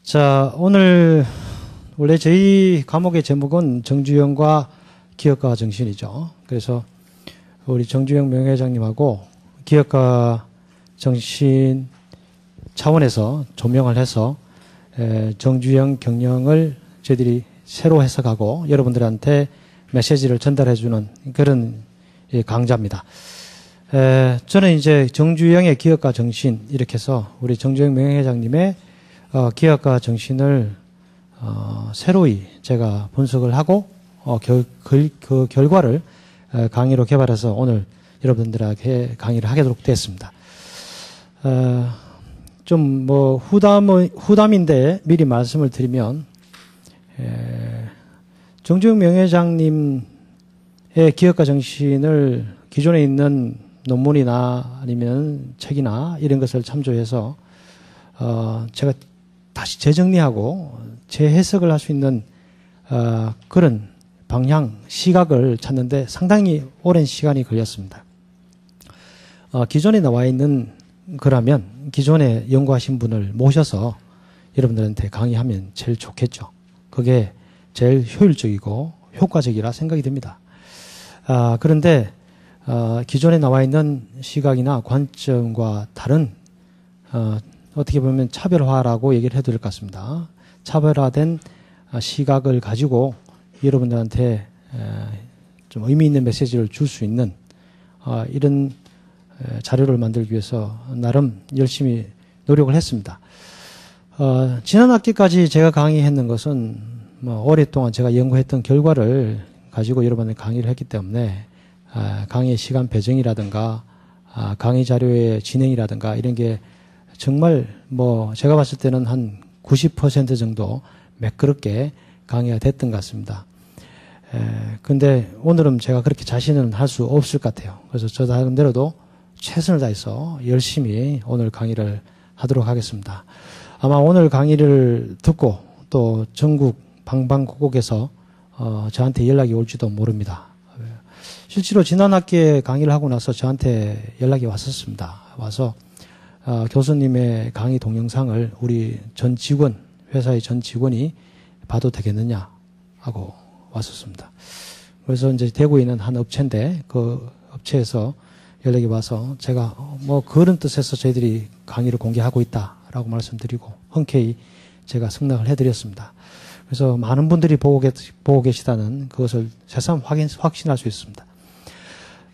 자, 오늘 원래 저희 과목의 제목은 정주영과 기업가 정신이죠. 그래서 우리 정주영 명예회장님하고 기업가 정신 차원에서 조명을 해서 정주영 경영을 저희들이 새로 해석하고 여러분들한테 메시지를 전달해주는 그런 강좌입니다. 저는 이제 정주영의 기업가 정신 이렇게 해서 우리 정주영 명예회장님의 기업가 정신을 새로이 제가 분석을 하고 그 결과를 강의로 개발해서 오늘 여러분들에게 강의를 하도록 되었습니다. 좀 뭐 후담인데 미리 말씀을 드리면 정주영 명예회장님의 기업가 정신을 기존에 있는 논문이나 아니면 책이나 이런 것을 참조해서 제가 다시 재정리하고 재해석을 할 수 있는 그런 방향, 시각을 찾는데 상당히 오랜 시간이 걸렸습니다. 기존에 나와 있는 거라면 기존에 연구하신 분을 모셔서 여러분들한테 강의하면 제일 좋겠죠. 그게 제일 효율적이고 효과적이라 생각이 듭니다. 그런데 기존에 나와 있는 시각이나 관점과 다른 어떻게 보면 차별화라고 얘기를 해도 될 것 같습니다. 차별화된 시각을 가지고 여러분들한테 좀 의미 있는 메시지를 줄 수 있는 이런 자료를 만들기 위해서 나름 열심히 노력을 했습니다. 지난 학기까지 제가 강의했는 것은 뭐 오랫동안 제가 연구했던 결과를 가지고 여러분한테 강의를 했기 때문에 강의 시간 배정이라든가 강의 자료의 진행이라든가 이런 게 정말 뭐 제가 봤을 때는 한 90% 정도 매끄럽게 강의가 됐던 것 같습니다. 근데 오늘은 제가 그렇게 자신은 할 수 없을 것 같아요. 그래서 저 나름대로도 최선을 다해서 열심히 오늘 강의를 하도록 하겠습니다. 아마 오늘 강의를 듣고 또 전국 방방곡곡에서 저한테 연락이 올지도 모릅니다. 실제로 지난 학기에 강의를 하고 나서 저한테 연락이 왔었습니다. 와서 교수님의 강의 동영상을 우리 전 직원, 회사의 전 직원이 봐도 되겠느냐 하고 왔었습니다. 그래서 이제 대구에 있는 한 업체인데 그 업체에서 연락이 와서 제가 뭐 그런 뜻에서 저희들이 강의를 공개하고 있다라고 말씀드리고 흔쾌히 제가 승낙을 해드렸습니다. 그래서 많은 분들이 보고 계시다는 그것을 새삼 확신할 수 있습니다.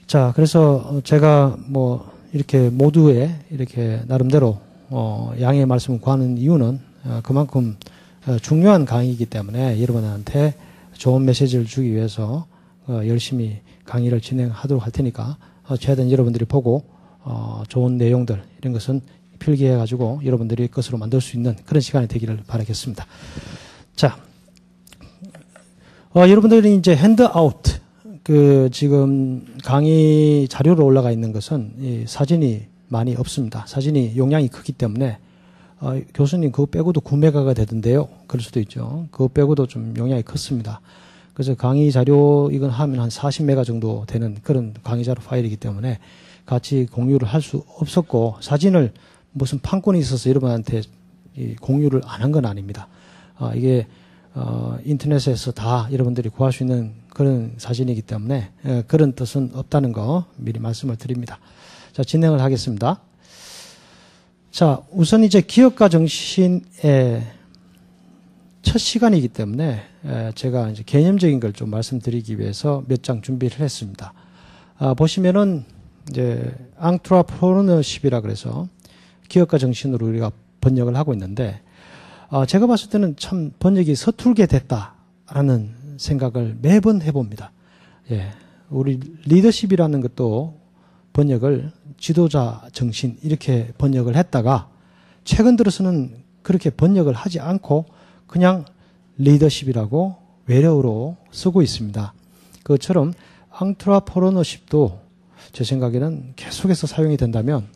자, 그래서 제가 뭐 이렇게 모두의 이렇게 나름대로 양해의 말씀을 구하는 이유는 그만큼 중요한 강의이기 때문에 여러분한테 좋은 메시지를 주기 위해서 열심히 강의를 진행하도록 할 테니까 최대한 여러분들이 보고 좋은 내용들 이런 것은 필기해 가지고 여러분들이 것으로 만들 수 있는 그런 시간이 되기를 바라겠습니다. 자, 여러분들이 이제 핸드아웃 지금 강의 자료로 올라가 있는 것은 이 사진이 많이 없습니다. 사진이 용량이 크기 때문에 교수님 그거 빼고도 9메가가 되던데요. 그럴 수도 있죠. 그거 빼고도 좀 용량이 컸습니다. 그래서 강의 자료 이건 하면 한 40메가 정도 되는 그런 강의 자료 파일이기 때문에 같이 공유를 할 수 없었고 사진을 무슨 판권이 있어서 여러분한테 공유를 안 한 건 아닙니다. 이게 인터넷에서 다 여러분들이 구할 수 있는 그런 사진이기 때문에 그런 뜻은 없다는 거 미리 말씀을 드립니다. 자, 진행을 하겠습니다. 자, 우선 이제 기업가 정신의 첫 시간이기 때문에 제가 이제 개념적인 걸 좀 말씀드리기 위해서 몇 장 준비를 했습니다. 보시면은 이제 앙트레프러너십이라 그래서 기업가 정신으로 우리가 번역을 하고 있는데 제가 봤을 때는 참 번역이 서툴게 됐다라는 생각을 매번 해봅니다. 예, 우리 리더십이라는 것도 번역을 지도자 정신 이렇게 번역을 했다가 최근 들어서는 그렇게 번역을 하지 않고 그냥 리더십이라고 외래어로 쓰고 있습니다. 그것처럼 앙트레프러너십도 제 생각에는 계속해서 사용이 된다면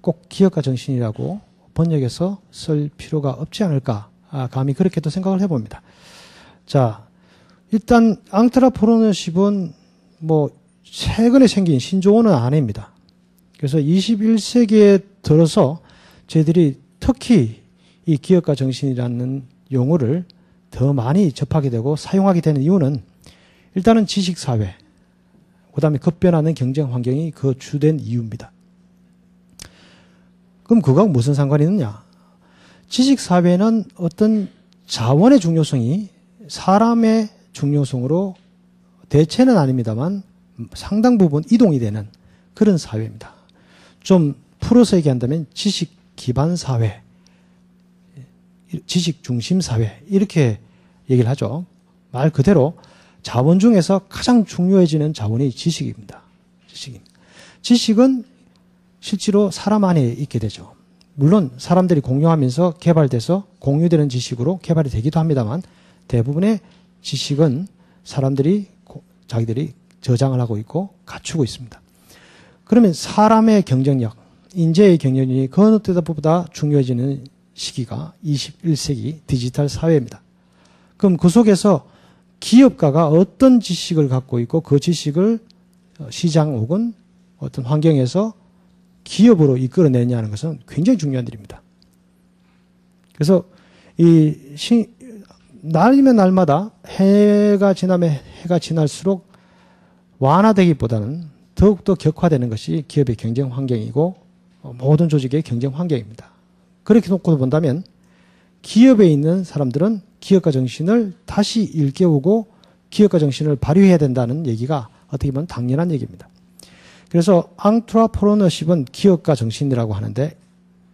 꼭 기업가 정신이라고 번역해서 쓸 필요가 없지 않을까 감히 그렇게도 생각을 해봅니다. 자, 일단 앙트레프러너십은 뭐 최근에 생긴 신조어는 아닙니다. 그래서 21세기에 들어서 저희들이 특히 이 기업가 정신이라는 용어를 더 많이 접하게 되고 사용하게 되는 이유는 일단은 지식사회, 그 다음에 급변하는 경쟁 환경이 그 주된 이유입니다. 그럼 그거하고 무슨 상관이 있느냐? 지식사회는 어떤 자원의 중요성이 사람의 중요성으로 대체는 아닙니다만 상당 부분 이동이 되는 그런 사회입니다. 좀 풀어서 얘기한다면 지식 기반 사회, 지식 중심 사회 이렇게 얘기를 하죠. 말 그대로 자원 중에서 가장 중요해지는 자원이 지식입니다. 지식은 실제로 사람 안에 있게 되죠. 물론 사람들이 공유하면서 개발돼서 공유되는 지식으로 개발이 되기도 합니다만 대부분의 지식은 사람들이 자기들이 저장을 하고 있고 갖추고 있습니다. 그러면 사람의 경쟁력, 인재의 경쟁력이 그 어느 때보다 중요해지는 시기가 21세기 디지털 사회입니다. 그럼 그 속에서 기업가가 어떤 지식을 갖고 있고 그 지식을 시장 혹은 어떤 환경에서 기업으로 이끌어내냐는 것은 굉장히 중요한 일입니다. 그래서 날이면 날마다 해가 지나면 해가 지날수록 완화되기보다는 더욱더 격화되는 것이 기업의 경쟁 환경이고 모든 조직의 경쟁 환경입니다. 그렇게 놓고 본다면 기업에 있는 사람들은 기업가 정신을 다시 일깨우고 기업가 정신을 발휘해야 된다는 얘기가 어떻게 보면 당연한 얘기입니다. 그래서 안트라프로너십은 기업가 정신이라고 하는데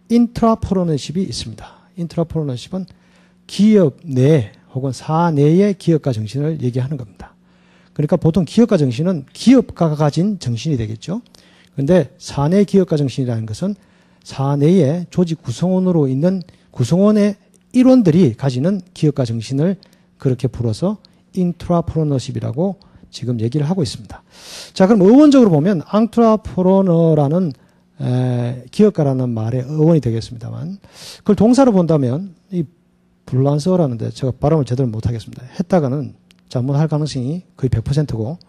인트라프로너십이 있습니다. 인트라프로너십은 기업 내 혹은 사내의 기업가 정신을 얘기하는 겁니다. 그러니까 보통 기업가 정신은 기업가가 가진 정신이 되겠죠. 그런데 사내 기업가 정신이라는 것은 사내의 조직 구성원으로 있는 구성원의 일원들이 가지는 기업가 정신을 그렇게 불어서 인트라프로너십이라고 지금 얘기를 하고 있습니다. 자, 그럼 어원적으로 보면 앙트라프로너라는 기업가라는 말의 어원이 되겠습니다만 그걸 동사로 본다면 이 불란서어라는데 제가 발음을 제대로 못하겠습니다. 했다가는 잘못할 가능성이 거의 100%고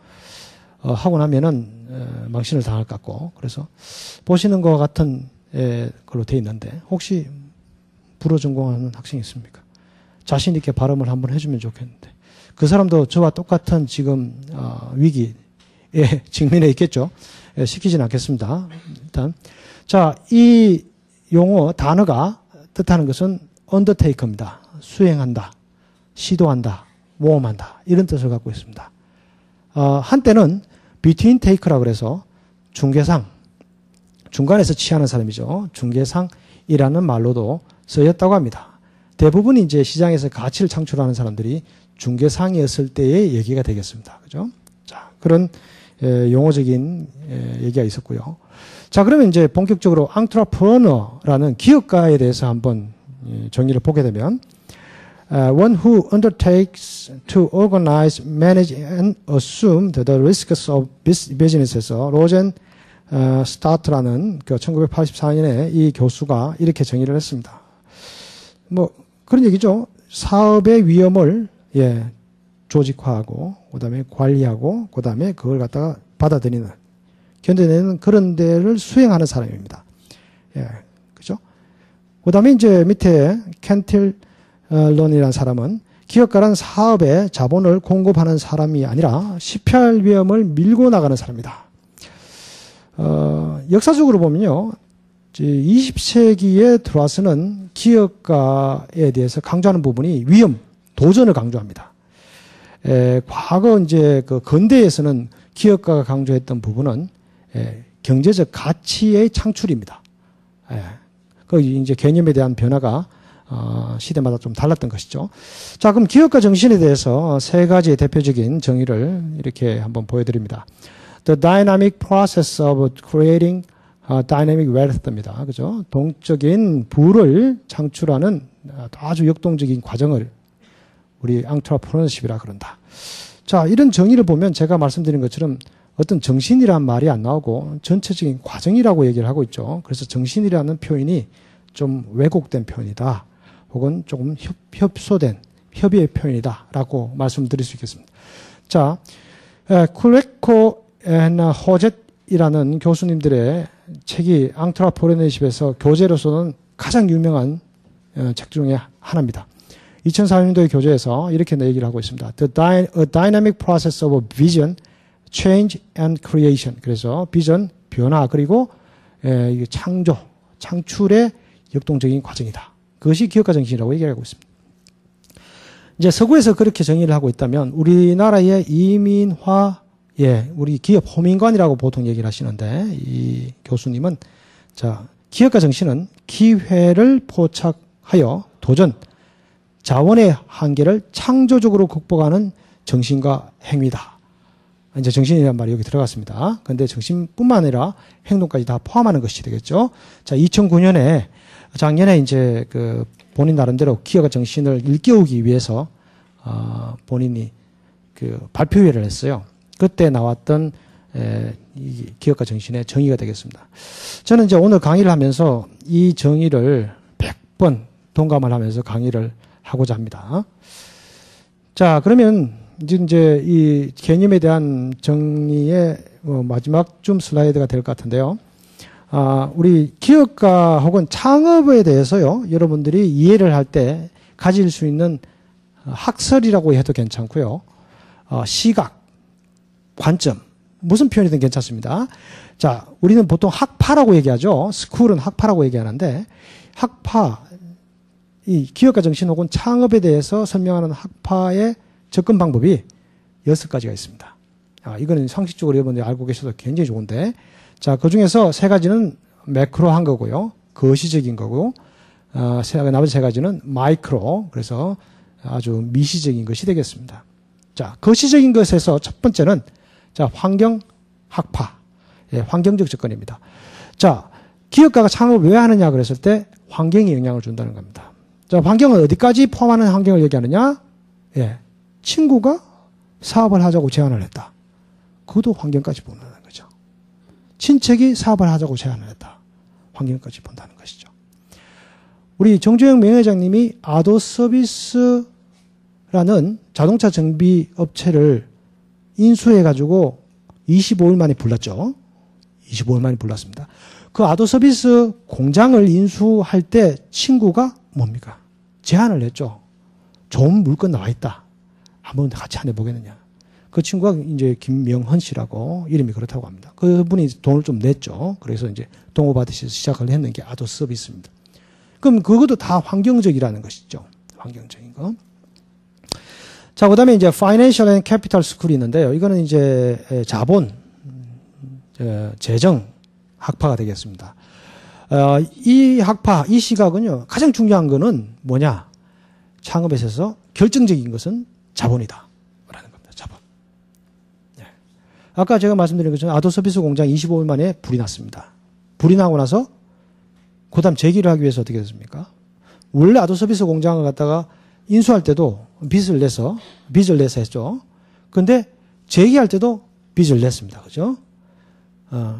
하고 나면은 망신을 당할 것 같고 그래서 보시는 것 같은 걸로 돼 있는데 혹시 불어 전공하는 학생이 있습니까? 자신 있게 발음을 한번 해주면 좋겠는데 그 사람도 저와 똑같은 지금 위기에 직면해 있겠죠. 시키지는 않겠습니다. 일단 자, 이 용어 단어가 뜻하는 것은 undertake입니다. 수행한다, 시도한다, 모험한다 이런 뜻을 갖고 있습니다. 한때는 between take라고 그래서 중개상, 중간에서 취하는 사람이죠. 중개상이라는 말로도 쓰였다고 합니다. 대부분 이제 시장에서 가치를 창출하는 사람들이 중개상이었을 때의 얘기가 되겠습니다. 그죠? 자, 그런 용어적인 얘기가 있었고요. 자, 그러면 이제 본격적으로 entrepreneur라는 기업가에 대해서 한번 정의를 보게 되면 one who undertakes to organize, manage and assume the risks of business에서 로젠 스타트라는 그 1984년에 이 교수가 이렇게 정의를 했습니다. 뭐 그런 얘기죠. 사업의 위험을 조직화하고 그다음에 관리하고 그다음에 그걸 갖다가 받아들이는 견뎌내는 그런 데를 수행하는 사람입니다. 그죠? 그다음에 이제 밑에 켄틸런이라는 사람은 기업가란 사업에 자본을 공급하는 사람이 아니라 시피할 위험을 밀고 나가는 사람이다. 역사적으로 보면요. 20세기에 들어와서는 기업가에 대해서 강조하는 부분이 위험, 도전을 강조합니다. 과거 이제 그 근대에서는 기업가가 강조했던 부분은 경제적 가치의 창출입니다. 그 이제 개념에 대한 변화가 시대마다 좀 달랐던 것이죠. 자, 그럼 기업가 정신에 대해서 세 가지의 대표적인 정의를 이렇게 한번 보여드립니다. The dynamic process of creating dynamic wealth입니다. 그죠? 동적인 부를 창출하는 아주 역동적인 과정을 우리 entrepreneurship이라 그런다. 자, 이런 정의를 보면 제가 말씀드린 것처럼 어떤 정신이란 말이 안 나오고 전체적인 과정이라고 얘기를 하고 있죠. 그래서 정신이라는 표현이 좀 왜곡된 표현이다. 혹은 조금 협소된 협의의 표현이다라고 말씀드릴 수 있겠습니다. 자, 쿨레코 앤 호젯이라는 교수님들의 책이 앙트라프레너십에서 교재로서는 가장 유명한 책 중에 하나입니다. 2004년도의 교재에서 이렇게 얘기를 하고 있습니다. A dynamic process of vision, change and creation. 그래서 비전, 변화, 그리고 창조, 창출의 역동적인 과정이다. 그것이 기업가 정신이라고 얘기하고 있습니다. 이제 서구에서 그렇게 정의를 하고 있다면 우리나라의 이민화, 우리 기업 호민관이라고 보통 얘기를 하시는데 이 교수님은 자, 기업가 정신은 기회를 포착하여 도전, 자원의 한계를 창조적으로 극복하는 정신과 행위다. 이제 정신이라는 말이 여기 들어갔습니다. 그런데 정신뿐만 아니라 행동까지 다 포함하는 것이 되겠죠. 자, 2009년에 작년에 이제 그 본인 나름대로 기업가 정신을 일깨우기 위해서 본인이 그 발표회를 했어요. 그때 나왔던 이 기업가 정신의 정의가 되겠습니다. 저는 이제 오늘 강의를 하면서 이 정의를 100번 동감을 하면서 강의를 하고자 합니다. 자, 그러면 이제 이 개념에 대한 정리의 마지막 좀 슬라이드가 될 것 같은데요. 우리 기업가 혹은 창업에 대해서요, 여러분들이 이해를 할 때 가질 수 있는 학설이라고 해도 괜찮고요. 시각, 관점, 무슨 표현이든 괜찮습니다. 자, 우리는 보통 학파라고 얘기하죠. 스쿨은 학파라고 얘기하는데, 학파, 이 기업가 정신 혹은 창업에 대해서 설명하는 학파의 접근 방법이 6가지가 있습니다. 이거는 상식적으로 여러분들이 알고 계셔도 굉장히 좋은데, 자, 그 중에서 3가지는 매크로한 거고요. 거시적인 거고, 나머지 3가지는 마이크로, 그래서 아주 미시적인 것이 되겠습니다. 자, 거시적인 것에서 첫 번째는, 자, 환경학파. 환경적 접근입니다. 자, 기업가가 창업을 왜 하느냐 그랬을 때 환경이 영향을 준다는 겁니다. 자, 환경은 어디까지 포함하는 환경을 얘기하느냐? 친구가 사업을 하자고 제안을 했다. 그것도 환경까지 본다는 거죠. 친척이 사업을 하자고 제안을 했다. 환경까지 본다는 것이죠. 우리 정주영 명예회장님이 아도서비스라는 자동차 정비 업체를 인수해가지고 25일 만에 불렀죠. 25일 만에 불렀습니다. 그 아도서비스 공장을 인수할 때 친구가 뭡니까? 제안을 했죠. 좋은 물건 나와 있다. 한번 같이 한번 해보겠느냐. 그 친구가 이제 김명헌 씨라고 이름이 그렇다고 합니다. 그분이 돈을 좀 냈죠. 그래서 이제 동업하듯이 시작을 했는 게 아도서비스입니다. 그럼 그것도 다 환경적이라는 것이죠. 환경적인 거. 자, 그 다음에 이제 Financial and Capital School이 있는데요. 이거는 이제 자본, 재정 학파가 되겠습니다. 이 학파, 이 시각은요, 가장 중요한 거는 뭐냐? 창업에 있어서 결정적인 것은 자본이다. 라는 겁니다. 자본. 네. 아까 제가 말씀드린 것처럼 아도서비스 공장 25일 만에 불이 났습니다. 불이 나고 나서 그 다음 재기를 하기 위해서 어떻게 됐습니까? 원래 아도서비스 공장을 갖다가 인수할 때도 빚을 내서 했죠. 근데 재기할 때도 빚을 냈습니다. 그죠?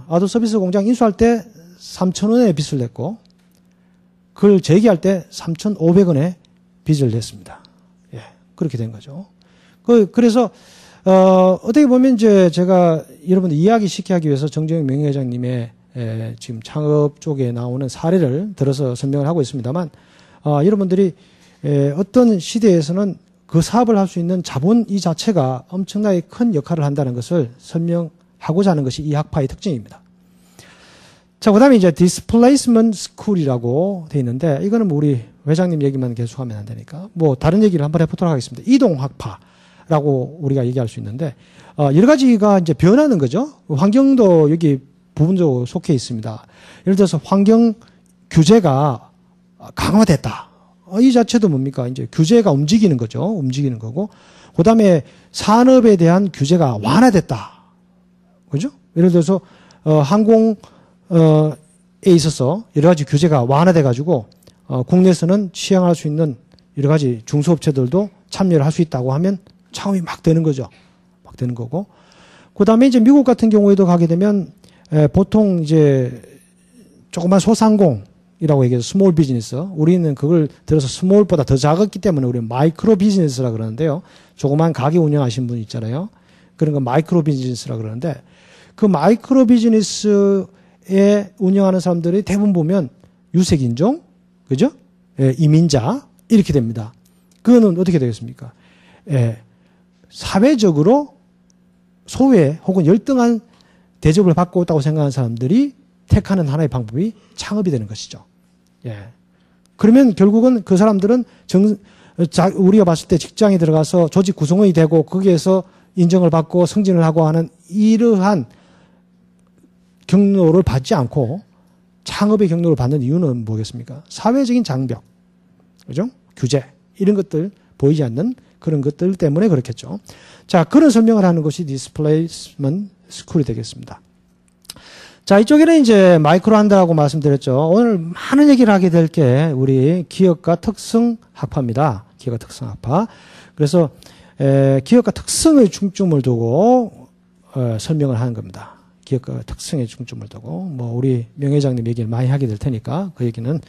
아도서비스 공장 인수할 때 3,000원의 빚을 냈고, 그걸 재기할 때 3,500원의 빚을 냈습니다. 예, 그렇게 된 거죠. 그래서, 어떻게 보면 이제 제가 여러분들 이야기 시키기 하기 위해서 정재영 명예회장님의 지금 창업 쪽에 나오는 사례를 들어서 설명을 하고 있습니다만, 여러분들이 어떤 시대에서는 그 사업을 할 수 있는 자본 이 자체가 엄청나게 큰 역할을 한다는 것을 설명하고자 하는 것이 이 학파의 특징입니다. 자, 그 다음에 이제 Displacement School이라고 돼 있는데, 이거는 뭐 우리 회장님 얘기만 계속하면 안 되니까, 뭐 다른 얘기를 한번 해보도록 하겠습니다. 이동학파라고 우리가 얘기할 수 있는데, 여러 가지가 이제 변하는 거죠. 환경도 여기 부분적으로 속해 있습니다. 예를 들어서 환경 규제가 강화됐다. 이 자체도 뭡니까? 이제 규제가 움직이는 거죠. 움직이는 거고. 그 다음에 산업에 대한 규제가 완화됐다. 그죠? 예를 들어서, 항공에 있어서 여러 가지 규제가 완화돼가지고, 국내에서는 시행할 수 있는 여러 가지 중소업체들도 참여를 할 수 있다고 하면 창업이 막 되는 거죠. 막 되는 거고. 그 다음에 이제 미국 같은 경우에도 가게 되면, 보통 이제 조그만 소상공이라고 얘기해서 스몰 비즈니스. 우리는 그걸 들어서 스몰보다 더 작았기 때문에 우리는 마이크로 비즈니스라 그러는데요. 조그만 가게 운영하신 분 있잖아요. 그런 거 마이크로 비즈니스라 그러는데, 그 마이크로 비즈니스에 운영하는 사람들이 대부분 보면 유색인종, 그죠? 이민자 이렇게 됩니다. 그거는 어떻게 되겠습니까? 사회적으로 소외 혹은 열등한 대접을 받고 있다고 생각하는 사람들이 택하는 하나의 방법이 창업이 되는 것이죠. 그러면 결국은 그 사람들은 우리가 봤을 때 직장에 들어가서 조직 구성원이 되고 거기에서 인정을 받고 승진을 하고 하는 이러한 경로를 받지 않고 창업의 경로를 받는 이유는 뭐겠습니까? 사회적인 장벽, 그죠? 규제, 이런 것들 보이지 않는 그런 것들 때문에 그렇겠죠. 자, 그런 설명을 하는 것이 디스플레이스먼트 스쿨이 되겠습니다. 자, 이쪽에는 이제 마이크로 한다고 말씀드렸죠. 오늘 많은 얘기를 하게 될 게 우리 기업가 특성 학파입니다. 기업가 특성 학파. 그래서 기업가 특성의 중점을 두고 설명을 하는 겁니다. 기업가 특성의 중점을 두고 뭐 우리 명 회장님 얘기를 많이 하게 될 테니까 그 얘기는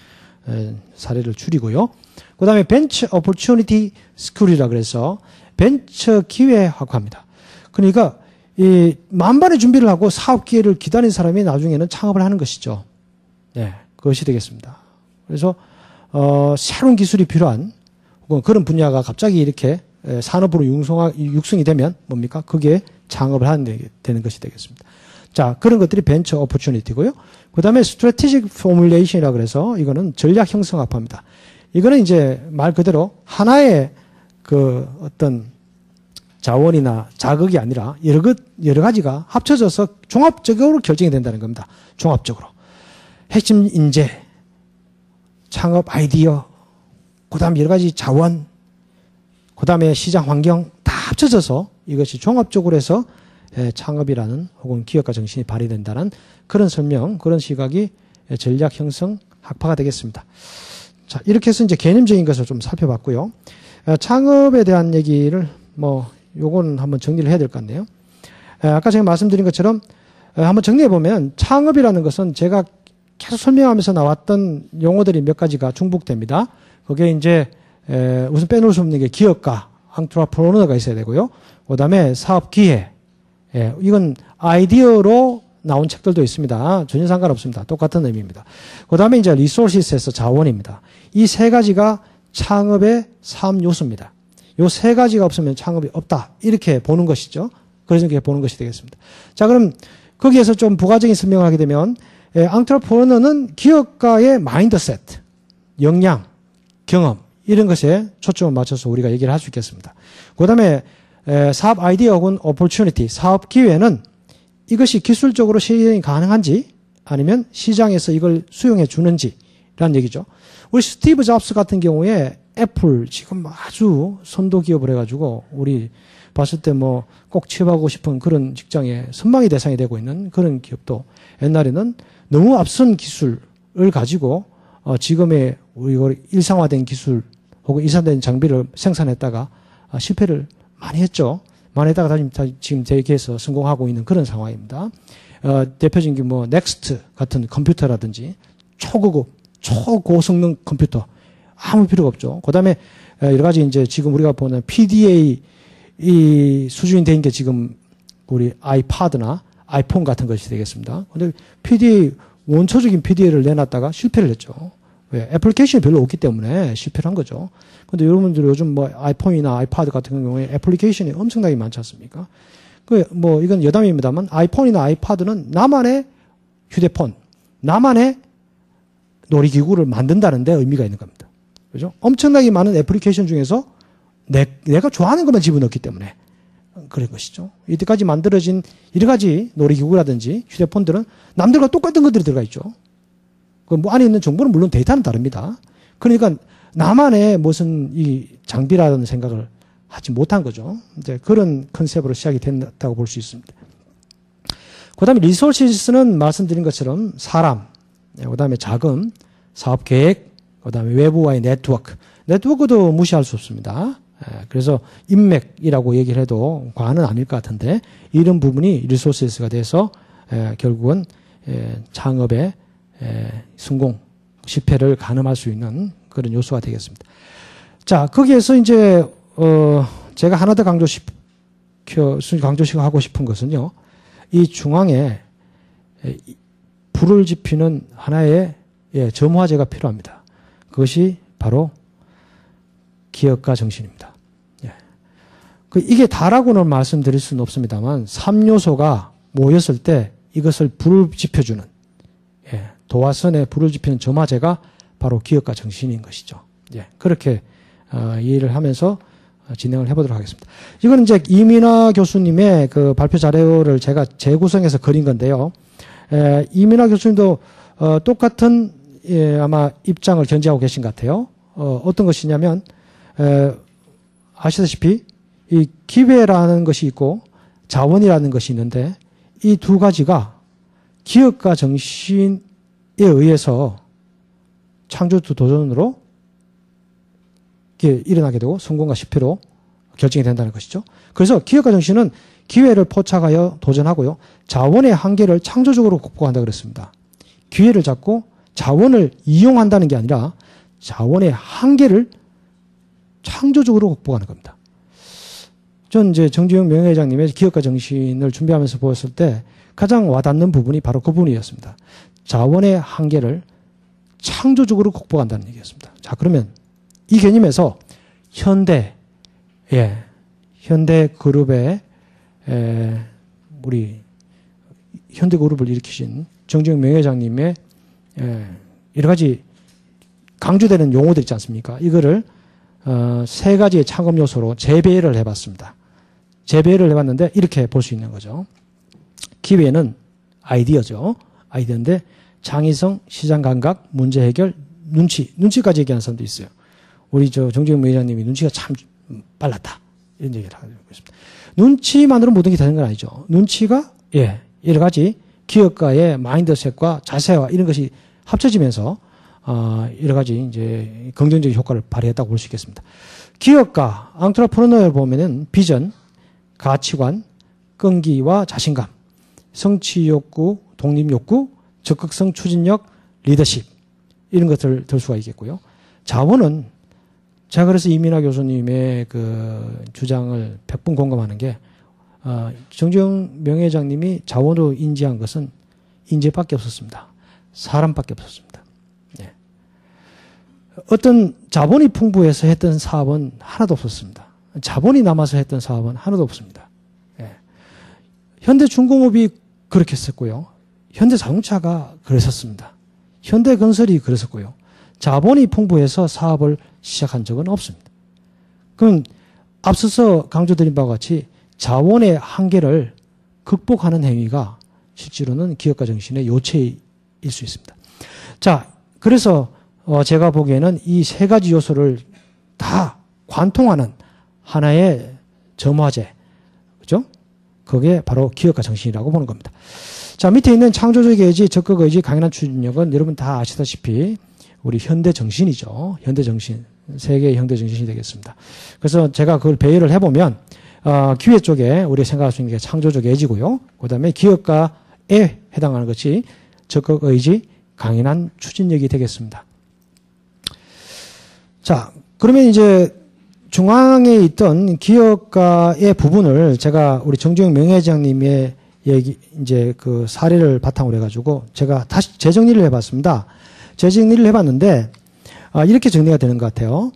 사례를 줄이고요. 그다음에 벤처 오퍼튜니티 스쿨이라 그래서 벤처 기회 학과입니다. 그러니까 이 만반의 준비를 하고 사업 기회를 기다린 사람이 나중에는 창업을 하는 것이죠. 그것이 되겠습니다. 그래서 새로운 기술이 필요한 혹은 그런 분야가 갑자기 이렇게 산업으로 육성이 되면 뭡니까? 그게 창업을 하는 되는 것이 되겠습니다. 자, 그런 것들이 벤처 오퍼튜니티고요. 그다음에 스트래티직 포뮬레이션이라 그래서 이거는 전략 형성 학파입니다. 이거는 이제 말 그대로 하나의 그 어떤 자원이나 자극이 아니라 여러 가지가 합쳐져서 종합적으로 결정이 된다는 겁니다. 종합적으로. 핵심 인재, 창업 아이디어, 그 다음에 여러 가지 자원, 그 다음에 시장 환경 다 합쳐져서 이것이 종합적으로 해서 창업이라는 혹은 기업가 정신이 발휘된다는 그런 설명, 그런 시각이 전략 형성 학파가 되겠습니다. 자, 이렇게 해서 이제 개념적인 것을 좀 살펴봤고요. 창업에 대한 얘기를 요건 한번 정리를 해야 될 것 같네요. 아까 제가 말씀드린 것처럼 한번 정리해 보면 창업이라는 것은 제가 계속 설명하면서 나왔던 용어들이 몇 가지가 중복됩니다. 그게 이제 우선 빼놓을 수 없는 게 기업가, 앙트레프로너가 있어야 되고요. 그다음에 사업 기회. 이건 아이디어로 나온 책들도 있습니다. 전혀 상관없습니다. 똑같은 의미입니다. 그다음에 이제 리소시스에서 자원입니다. 이 세 가지가 창업의 3요소입니다. 요 세 가지가 없으면 창업이 없다. 이렇게 보는 것이죠. 그래서 이렇게 보는 것이 되겠습니다. 자, 그럼 거기에서 좀 부가적인 설명을 하게 되면 앙트레프로너는 기업가의 마인드셋, 역량, 경험 이런 것에 초점을 맞춰서 우리가 얘기를 할 수 있겠습니다. 그다음에 사업 아이디어 혹은 오퍼튜니티, 사업 기회는 이것이 기술적으로 실현이 가능한지 아니면 시장에서 이걸 수용해 주는지라는 얘기죠. 우리 스티브 잡스 같은 경우에 애플 지금 아주 선도 기업을 해가지고 우리 봤을 때 꼭 취업하고 싶은 그런 직장에 선망의 대상이 되고 있는 그런 기업도 옛날에는 너무 앞선 기술을 가지고 지금의 우리 일상화된 기술 혹은 일상화된 장비를 생산했다가 실패를 많이 했죠. 많이 했다가 지금 대기에서 성공하고 있는 그런 상황입니다. 대표적인 게 넥스트 같은 컴퓨터라든지 초고급, 초고성능 컴퓨터 아무 필요가 없죠. 그 다음에 여러 가지 이제 지금 우리가 보는 PDA 이 수준이 된 게 지금 우리 아이파드나 아이폰 같은 것이 되겠습니다. 근데 PDA, 원초적인 PDA를 내놨다가 실패를 했죠. 왜? 애플리케이션이 별로 없기 때문에 실패를 한 거죠. 근데 여러분들 요즘 아이폰이나 아이파드 같은 경우에 애플리케이션이 엄청나게 많지 않습니까? 이건 여담입니다만 아이폰이나 아이파드는 나만의 휴대폰, 나만의 놀이기구를 만든다는 데 의미가 있는 겁니다. 그죠? 엄청나게 많은 애플리케이션 중에서 내가 좋아하는 것만 집어넣기 때문에 그런 것이죠. 이때까지 만들어진 여러 가지 놀이기구라든지 휴대폰들은 남들과 똑같은 것들이 들어가 있죠. 그 안에 있는 정보는 물론 데이터는 다릅니다. 그러니까 나만의 무슨 이 장비라는 생각을 하지 못한 거죠. 이제 그런 컨셉으로 시작이 됐다고 볼 수 있습니다. 그 다음에 리소시스는 말씀드린 것처럼 사람, 그 다음에 자금, 사업 계획, 그 다음에 외부와의 네트워크. 네트워크도 무시할 수 없습니다. 그래서 인맥이라고 얘기를 해도 과언은 아닐 것 같은데 이런 부분이 리소시스가 돼서 결국은 창업의 성공, 실패를 가늠할 수 있는 그런 요소가 되겠습니다. 자, 거기에서 이제 제가 하나 더 강조하고 싶은 것은요. 이 중앙에 불을 지피는 하나의 점화제가 필요합니다. 그것이 바로 기업가 정신입니다. 예. 이게 다라고는 말씀드릴 수는 없습니다만 3요소가 모였을 때 이것을 불을 지펴주는 예. 도화선에 불을 지피는 점화제가 바로 기업가 정신인 것이죠. 예. 그렇게 이해를 하면서 진행을 해보도록 하겠습니다. 이건 이제 이민아 교수님의 그 발표 자료를 제가 재구성해서 그린 건데요. 이민아 교수님도 똑같은 아마 입장을 견지하고 계신 것 같아요. 어떤 것이냐면 아시다시피 이 기회라는 것이 있고 자원이라는 것이 있는데 이 두 가지가 기업가 정신에 의해서 창조적 도전으로 일어나게 되고 성공과 실패로 결정이 된다는 것이죠. 그래서 기업가 정신은 기회를 포착하여 도전하고요. 자원의 한계를 창조적으로 극복한다 그랬습니다. 기회를 잡고 자원을 이용한다는 게 아니라 자원의 한계를 창조적으로 극복하는 겁니다. 전 이제 정주영 명예회장님의 기업가 정신을 준비하면서 보았을 때 가장 와닿는 부분이 바로 그 부분이었습니다. 자원의 한계를 창조적으로 극복한다는 얘기였습니다. 자, 그러면 이 개념에서 현대그룹의 우리 현대그룹을 일으키신 정주영 명예회장님의 여러 가지 강조되는 용어들 있지 않습니까? 이거를 세 가지의 창업 요소로 재배를 해봤습니다. 재배를 해봤는데 이렇게 볼 수 있는 거죠. 기회는 아이디어죠. 아이디어인데 창의성, 시장 감각, 문제 해결, 눈치까지 얘기하는 사람도 있어요. 우리 정주영 회장님이 눈치가 참 빨랐다. 이런 얘기를 하고 있습니다. 눈치만으로 모든 게 되는 건 아니죠. 눈치가, 여러 가지 기업가의 마인드셋과 자세와 이런 것이 합쳐지면서, 여러 가지 이제 긍정적인 효과를 발휘했다고 볼 수 있겠습니다. 기업가, 앙트레프러너를 보면은 비전, 가치관, 끈기와 자신감, 성취 욕구, 독립 욕구, 적극성, 추진력, 리더십, 이런 것들을 들 수가 있겠고요. 자원은 제가 그래서 이민아 교수님의 그 주장을 100분 공감하는 게, 정주영 명예회장님이 자원으로 인지한 것은 인재밖에 없었습니다. 사람밖에 없었습니다. 예. 어떤 자본이 풍부해서 했던 사업은 하나도 없었습니다. 자본이 남아서 했던 사업은 하나도 없습니다. 예. 현대중공업이 그렇게 했었고요. 현대자동차가 그랬었습니다. 현대건설이 그랬었고요. 자본이 풍부해서 사업을 시작한 적은 없습니다. 그럼 앞서서 강조드린 바와 같이 자원의 한계를 극복하는 행위가 실제로는 기업가 정신의 요체일 수 있습니다. 자, 그래서 제가 보기에는 이 세 가지 요소를 다 관통하는 하나의 점화제, 그죠? 그게 바로 기업가 정신이라고 보는 겁니다. 자, 밑에 있는 창조적 의지, 적극 의지, 강인한 추진력은 여러분 다 아시다시피 우리 현대 정신이죠. 현대 정신. 세계의 현대 정신이 되겠습니다. 그래서 제가 그걸 배열을 해보면, 기회 쪽에 우리가 생각할 수 있는 게 창조적 의지고요. 그 다음에 기업가에 해당하는 것이 적극 의지, 강인한 추진력이 되겠습니다. 자, 그러면 이제 중앙에 있던 기업가의 부분을 제가 우리 정주영 명예회장님의 얘기, 이제 그 사례를 바탕으로 해가지고 제가 다시 재정리를 해봤습니다. 재정리를 해봤는데, 이렇게 정리가 되는 것 같아요.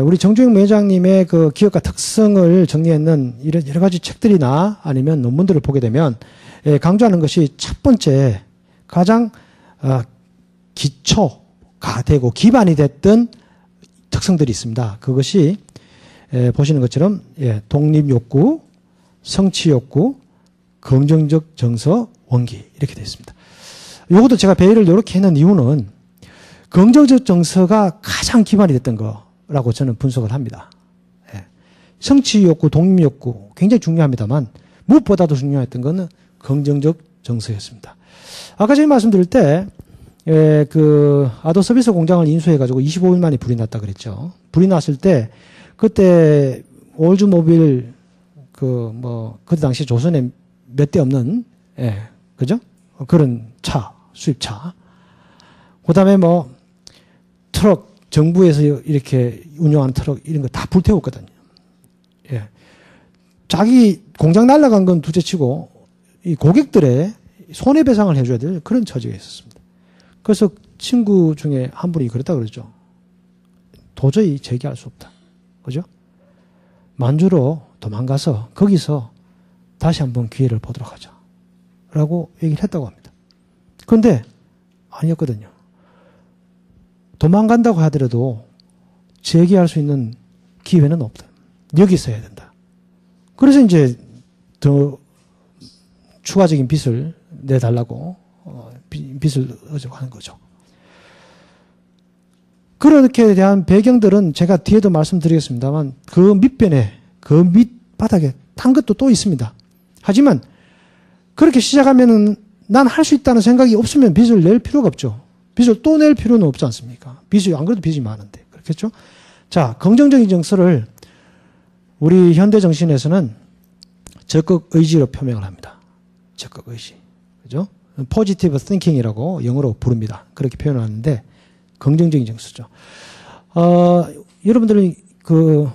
우리 정주영 명예회장님의 그 기업가 특성을 정리했는 이런 여러 가지 책들이나 아니면 논문들을 보게 되면, 강조하는 것이 첫 번째, 가장, 기초가 되고 기반이 됐던 특성들이 있습니다. 그것이, 보시는 것처럼, 독립욕구, 성취욕구, 긍정적 정서, 원기, 이렇게 되어 있습니다. 요것도 제가 배열을 이렇게 해놓은 이유는 긍정적 정서가 가장 기반이 됐던 거라고 저는 분석을 합니다. 성취욕구, 독립욕구 굉장히 중요합니다만 무엇보다도 중요했던 것은 긍정적 정서였습니다. 아까 제가 말씀드릴 때, 그, 아도 서비스 공장을 인수해가지고 25일 만에 불이 났다 그랬죠. 불이 났을 때, 그때 올즈모빌, 그때 당시 조선에 몇 대 없는, 그죠? 그런 차, 수입차. 그 다음에 트럭, 정부에서 이렇게 운영하는 트럭, 이런 거 다 불태웠거든요. 자기 공장 날아간 건 둘째 치고, 이 고객들의 손해배상을 해줘야 될 그런 처지가 있었습니다. 그래서 친구 중에 한 분이 그랬다 그러죠. 도저히 재기할 수 없다. 그죠? 만주로 도망가서 거기서 다시 한번 기회를 보도록 하자. 라고 얘기를 했다고 합니다. 그런데 아니었거든요. 도망간다고 하더라도 재기할 수 있는 기회는 없다. 여기 있어야 된다. 그래서 이제 더 추가적인 빚을 내달라고 빚을 하는 거죠. 그렇게 대한 배경들은 제가 뒤에도 말씀드리겠습니다만 그 밑변에 그 밑바닥에 탄 것도 또 있습니다. 하지만 그렇게 시작하면은 난 할 수 있다는 생각이 없으면 빚을 낼 필요가 없죠. 빚을 또 낼 필요는 없지 않습니까? 빚이 안 그래도 빚이 많은데 그렇겠죠? 자, 긍정적인 정서를 우리 현대 정신에서는 적극 의지로 표명을 합니다. 적극 의지. 그죠? 포지티브 띵킹이라고 영어로 부릅니다. 그렇게 표현을 하는데 긍정적인 정서죠. 여러분들은 그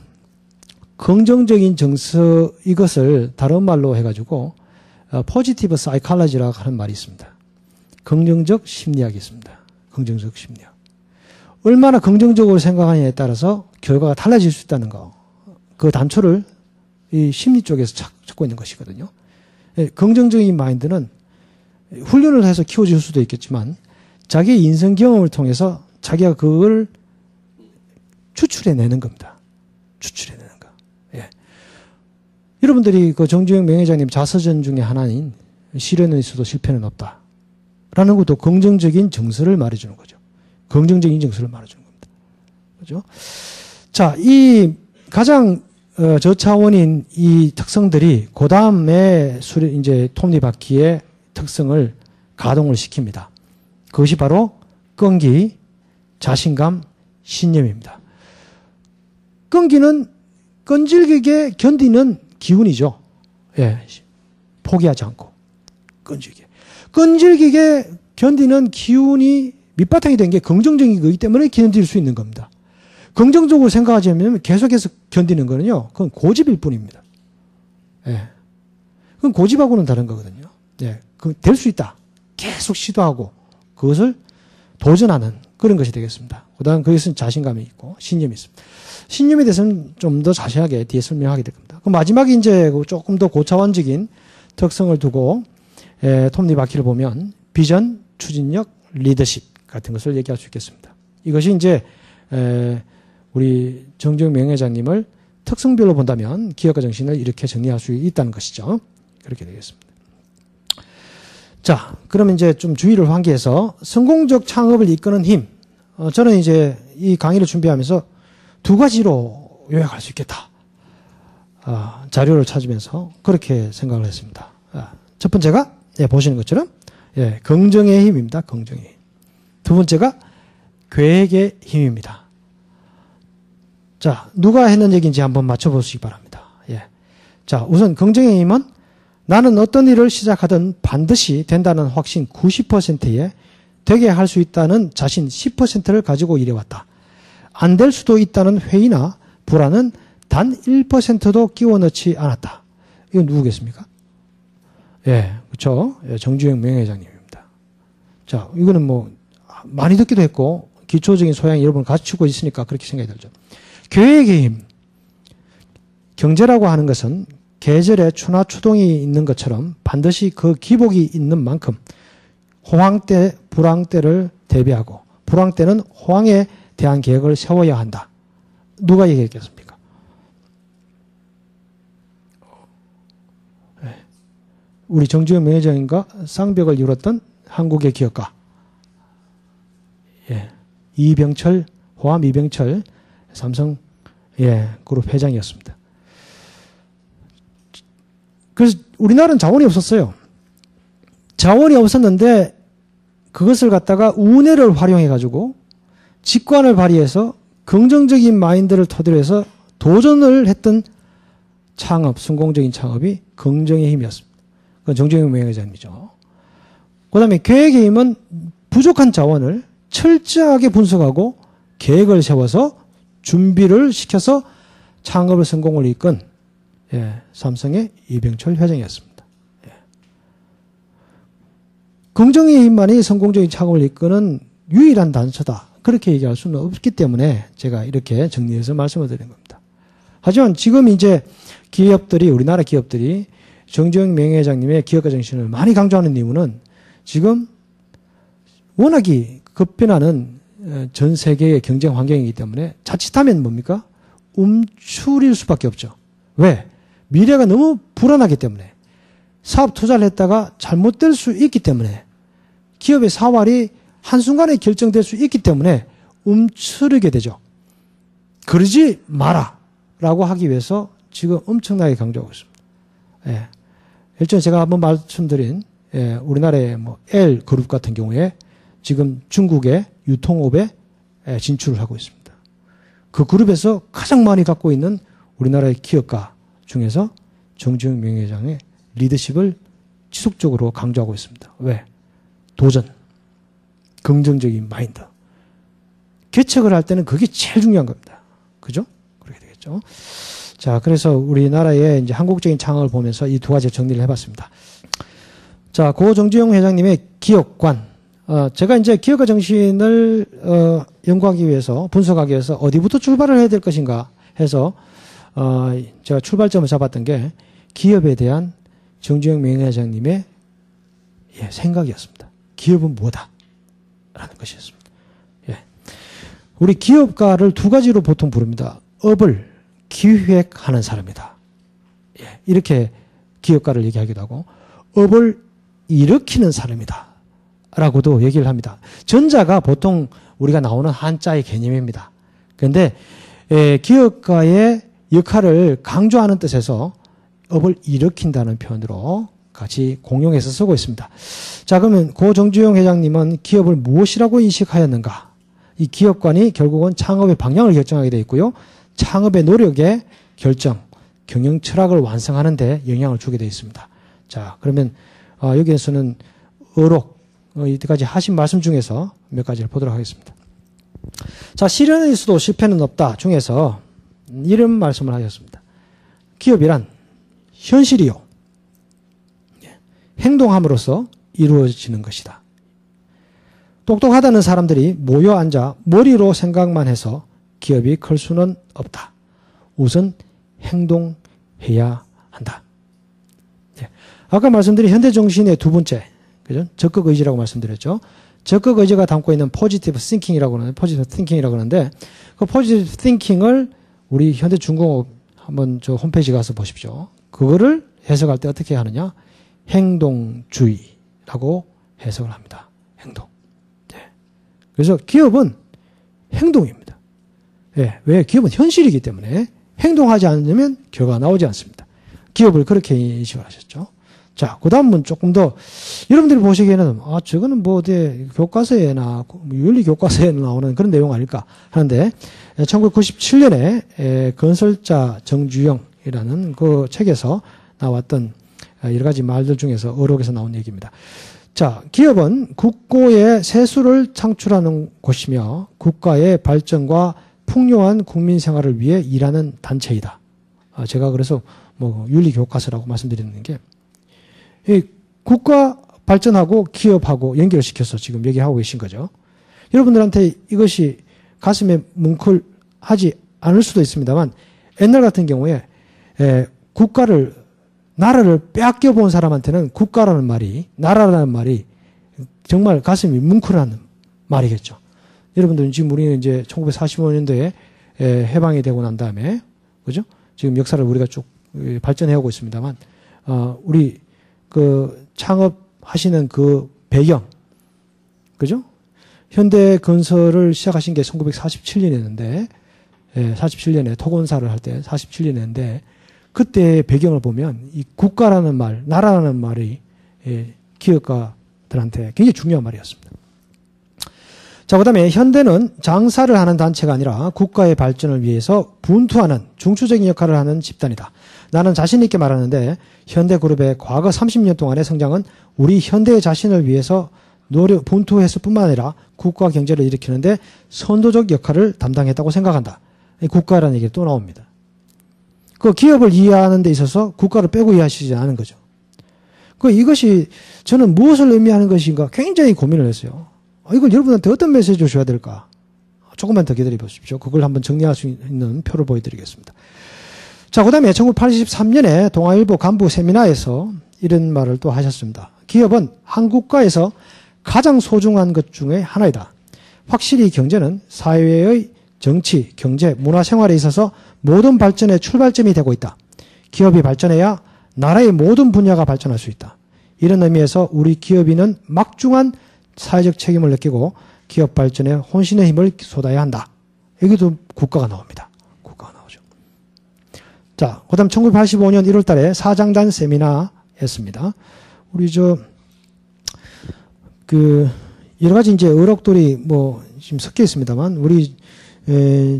긍정적인 정서 이것을 다른 말로 해가지고 포지티브 사이콜로지라고 하는 말이 있습니다. 긍정적 심리학이 있습니다. 긍정적 심리학. 얼마나 긍정적으로 생각하느냐에 따라서 결과가 달라질 수 있다는 거. 그 단초를 이 심리 쪽에서 찾고 있는 것이거든요. 긍정적인 마인드는 훈련을 해서 키워질 수도 있겠지만 자기의 인생 경험을 통해서 자기가 그걸 추출해내는 겁니다. 추출해내는 거. 예. 여러분들이 그 정주영 명예회장님 자서전 중에 하나인 시련은 있어도 실패는 없다. 라는 것도 긍정적인 정서를 말해주는 거죠. 긍정적인 정서를 말해주는 겁니다. 그죠? 자, 이 가장 저차원인 이 특성들이 그 다음에 이제 톱니바퀴의 특성을 가동을 시킵니다. 그것이 바로 끈기, 자신감, 신념입니다. 끈기는 끈질기게 견디는 기운이죠. 예, 포기하지 않고 끈질기게 견디는 기운이 밑바탕이 된 게 긍정적인 거기 때문에 견딜 수 있는 겁니다. 긍정적으로 생각하지 않으면 계속해서 견디는 거는요, 그건 고집일 뿐입니다. 예. 그건 고집하고는 다른 거거든요. 예. 될 수 있다. 계속 시도하고 그것을 도전하는 그런 것이 되겠습니다. 그 다음 거기서는 자신감이 있고 신념이 있습니다. 신념에 대해서는 좀 더 자세하게 뒤에 설명하게 될 겁니다. 그 마지막에 이제 조금 더 고차원적인 특성을 두고 톱니바퀴를 보면 비전, 추진력, 리더십 같은 것을 얘기할 수 있겠습니다. 이것이 이제 우리 정주영 명예회장님을 특성별로 본다면 기업가 정신을 이렇게 정리할 수 있다는 것이죠. 그렇게 되겠습니다. 자, 그러면 이제 좀 주의를 환기해서 성공적 창업을 이끄는 힘. 저는 이제 이 강의를 준비하면서 두 가지로 요약할 수 있겠다. 자료를 찾으면서 그렇게 생각을 했습니다. 첫 번째가 보시는 것처럼 긍정의 힘입니다. 긍정의 힘. 두 번째가 계획의 힘입니다. 자, 누가 했는 얘기인지 한번 맞춰보시기 바랍니다. 자, 우선 긍정의 힘은 나는 어떤 일을 시작하든 반드시 된다는 확신 90%에 되게 할 수 있다는 자신 10%를 가지고 일해왔다. 안 될 수도 있다는 회의나 불안은 단 1%도 끼워 넣지 않았다. 이건 누구겠습니까? 그렇죠. 정주영 명예회장님입니다. 자, 이거는 뭐 많이 듣기도 했고 기초적인 소양이 여러분 갖추고 있으니까 그렇게 생각이 들죠. 계획의 힘. 경제라고 하는 것은 계절에 추나 추동이 있는 것처럼 반드시 그 기복이 있는 만큼 호황 때, 불황 때를 대비하고 불황 때는 호황에 대한 계획을 세워야 한다. 누가 얘기했겠습니까? 우리 정주영 명예회장님과 쌍벽을 이뤘던 한국의 기업가 이병철, 호암 이병철 삼성 그룹 회장이었습니다. 그래서 우리나라는 자원이 없었어요. 자원이 없었는데 그것을 갖다가 운해를 활용해가지고 직관을 발휘해서 긍정적인 마인드를 토대로 해서 도전을 했던 창업, 성공적인 창업이 긍정의 힘이었습니다. 그건 정주영 명예회장님이죠. 그 다음에 계획의 힘은 부족한 자원을 철저하게 분석하고 계획을 세워서 준비를 시켜서 창업을 성공을 이끈 삼성의 이병철 회장이었습니다. 긍정의 힘만이 성공적인 창업을 이끄는 유일한 단서다. 그렇게 얘기할 수는 없기 때문에 제가 이렇게 정리해서 말씀을 드린 겁니다. 하지만 지금 이제 기업들이, 우리나라 기업들이 정주영 명예회장님의 기업가 정신을 많이 강조하는 이유는 지금 워낙이 급변하는 전 세계의 경쟁 환경이기 때문에 자칫하면 뭡니까? 움츠릴 수밖에 없죠. 왜? 미래가 너무 불안하기 때문에, 사업 투자를 했다가 잘못될 수 있기 때문에, 기업의 사활이 한순간에 결정될 수 있기 때문에 움츠리게 되죠. 그러지 마라 라고 하기 위해서 지금 엄청나게 강조하고 있습니다. 예. 일전에 제가 한번 말씀드린 우리나라의 L 그룹 같은 경우에 지금 중국의 유통업에 진출을 하고 있습니다. 그 그룹에서 가장 많이 갖고 있는 우리나라의 기업가 중에서 정주영 명예회장의 리더십을 지속적으로 강조하고 있습니다. 왜? 도전, 긍정적인 마인드. 개척을 할 때는 그게 제일 중요한 겁니다. 그죠? 그렇게 되겠죠. 자, 그래서 우리나라의 이제 한국적인 창업을 보면서 이 두 가지 정리를 해봤습니다. 자, 고 정주영 회장님의 기업관. 제가 이제 기업가 정신을 연구하기 위해서, 분석하기 위해서 어디부터 출발을 해야 될 것인가 해서 제가 출발점을 잡았던 게 기업에 대한 정주영 명예회장님의 생각이었습니다. 기업은 뭐다? 라는 것이었습니다. 예. 우리 기업가를 두 가지로 보통 부릅니다. 업을 기획하는 사람이다. 예. 이렇게 기업가를 얘기하기도 하고, 업을 일으키는 사람이다. 라고도 얘기를 합니다. 전자가 보통 우리가 나오는 한자의 개념입니다. 그런데 기업가의 역할을 강조하는 뜻에서 업을 일으킨다는 표현으로 같이 공용해서 쓰고 있습니다. 자, 그러면 고 정주영 회장님은 기업을 무엇이라고 인식하였는가? 이 기업관이 결국은 창업의 방향을 결정하게 되어 있고요. 창업의 노력의 결정, 경영 철학을 완성하는 데 영향을 주게 되어 있습니다. 자, 그러면 여기에서는 이때까지 하신 말씀 중에서 몇 가지를 보도록 하겠습니다. 자, 실현의 수도 실패는 없다 중에서 이런 말씀을 하셨습니다. 기업이란 현실이요, 행동함으로써 이루어지는 것이다. 똑똑하다는 사람들이 모여 앉아 머리로 생각만 해서 기업이 클 수는 없다. 우선 행동해야 한다. 아까 말씀드린 현대정신의 두 번째, 그죠? 적극 의지라고 말씀드렸죠. 적극 의지가 담고 있는 포지티브 띵킹이라고 하는, 포지티브 띵킹이라고 하는데, 그 포지티브 띵킹을 우리 현대중공업 한번 저 홈페이지 가서 보십시오. 그거를 해석할 때 어떻게 하느냐? 행동주의라고 해석을 합니다. 행동. 네. 그래서 기업은 행동입니다. 네. 왜? 기업은 현실이기 때문에 행동하지 않으면 결과가 나오지 않습니다. 기업을 그렇게 인식을 하셨죠. 자, 그 다음은 조금 더, 여러분들이 보시기에는, 저거는 어디 교과서에나, 윤리 교과서에 나오는 그런 내용 아닐까 하는데, 1997년에 건설자 정주영이라는 그 책에서 나왔던 여러 가지 말들 중에서 어록에서 나온 얘기입니다. 자, 기업은 국고의 세수를 창출하는 곳이며, 국가의 발전과 풍요한 국민 생활을 위해 일하는 단체이다. 제가 그래서 윤리 교과서라고 말씀드리는 게, 이 국가 발전하고 기업하고 연결시켜서 지금 얘기하고 계신 거죠. 여러분들한테 이것이 가슴에 뭉클하지 않을 수도 있습니다만, 옛날 같은 경우에 나라를 빼앗겨 본 사람한테는 국가라는 말이, 나라라는 말이 정말 가슴이 뭉클하는 말이겠죠. 여러분들은 지금 우리는 이제 1945년도에 해방이 되고 난 다음에, 그죠? 지금 역사를 우리가 쭉 발전해 오고 있습니다만, 우리 창업하시는 그 배경, 그죠? 현대 건설을 시작하신 게 1947년이었는데, 47년에 토건사를 할 때 47년이었는데, 그때의 배경을 보면 이 국가라는 말, 나라라는 말이 기업가들한테 굉장히 중요한 말이었습니다. 자, 그 다음에 현대는 장사를 하는 단체가 아니라 국가의 발전을 위해서 분투하는 중추적인 역할을 하는 집단이다. 나는 자신 있게 말하는데 현대그룹의 과거 30년 동안의 성장은 우리 현대의 자신을 위해서 분투했을 뿐만 아니라 국가 경제를 일으키는데 선도적 역할을 담당했다고 생각한다. 국가라는 얘기가 또 나옵니다. 그 기업을 이해하는 데 있어서 국가를 빼고 이해하시지 않은 거죠. 이것이 저는 무엇을 의미하는 것인가 굉장히 고민을 했어요. 이걸 여러분한테 어떤 메시지를 줘야 될까? 조금만 더 기다려 보십시오. 그걸 한번 정리할 수 있는 표를 보여드리겠습니다. 자, 그 다음에 1983년에 동아일보 간부 세미나에서 이런 말을 또 하셨습니다. 기업은 한 국가에서 가장 소중한 것 중에 하나이다. 확실히 경제는 사회의 정치, 경제, 문화 생활에 있어서 모든 발전의 출발점이 되고 있다. 기업이 발전해야 나라의 모든 분야가 발전할 수 있다. 이런 의미에서 우리 기업인은 막중한 사회적 책임을 느끼고 기업 발전에 혼신의 힘을 쏟아야 한다. 여기도 국가가 나옵니다. 국가가 나오죠. 자, 그 다음 1985년 1월 달에 사장단 세미나 했습니다. 우리 여러 가지 이제 의혹들이 지금 섞여 있습니다만, 우리,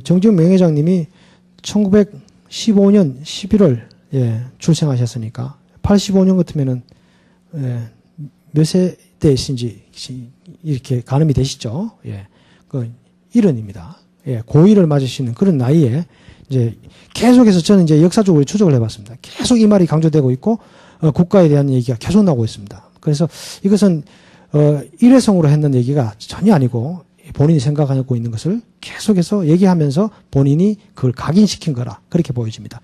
정지훈 명예회장님이 1915년 11월, 출생하셨으니까, 85년 같으면은, 몇 세대이신지, 이렇게 가늠이 되시죠? 일흔입니다. 고1을 맞으시는 그런 나이에, 이제, 계속해서 저는 이제 역사적으로 추적을 해봤습니다. 계속 이 말이 강조되고 있고, 국가에 대한 얘기가 계속 나오고 있습니다. 그래서 이것은, 일회성으로 했는 얘기가 전혀 아니고 본인이 생각하고 있는 것을 계속해서 얘기하면서 본인이 그걸 각인시킨 거라 그렇게 보여집니다.